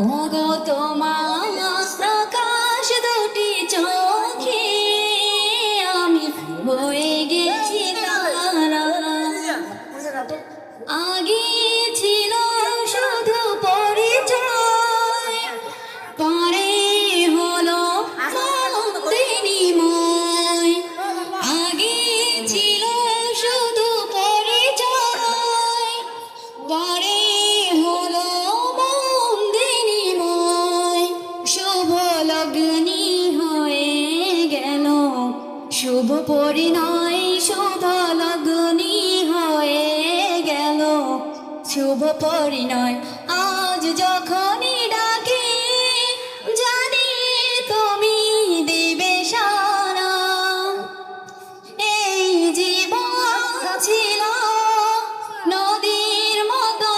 ওগো তোমার প্রকাশ দুটি চোখে আমি হয়ে গেছি তারা। আগে ছিল শুধু পরিচয়, পরে হলো বিনিময়। আগে ছিল শুধু পরিচয়, পরে হলো বিনিময়। শুভ লগ্নি হয়ে গেল শুভ পরিণয়, শুভ লগ্নি হয়ে গেল শুভ পরিণয়। আজ যখনই ডাকি জানি তুমি দিবে সারা। এই জীবন ছিল নদীর মতো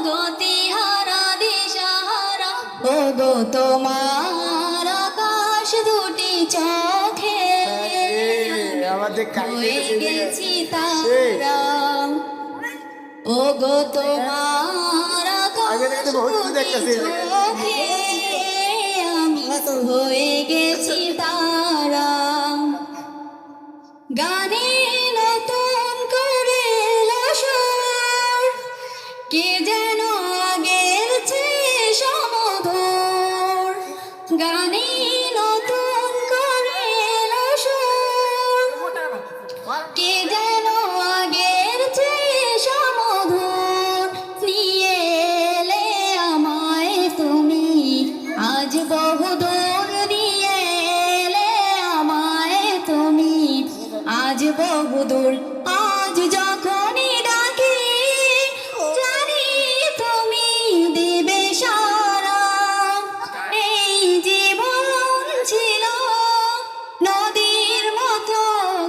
গতিহারা দিশাহারা। ওগো তোমার আকাশ দুটি চোখে হয়ে গেছি তারা। ওগো তোমার আকাশ দুটি চোখে আমি হয়ে গেছি তারা। গানে নতুন করে এলো সুর, কে যেন আগের চেয়ে সমধুর। গানে নতুন করে এলো সুর, কে যেন আগের চেয়ে সমধুর। নিয়ে এলে আমায় তুমি আজ বহুদূর, নিয়ে এলে আমায় তুমি আজ বহুদূর। আজ যখনই ডাকি জানি তুমি দিবে সারা। এই জীবন ছিল নদীর মতো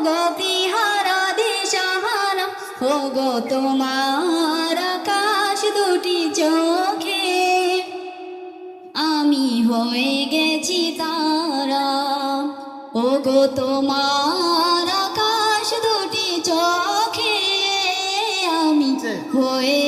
গতিহারা দিশাহারা। ওগো তোমার আকাশ দুটি চোখে আমি হয়ে গেছি তারা। ওগো তোমার আকাশ দুটি চোখে আমি হয়ে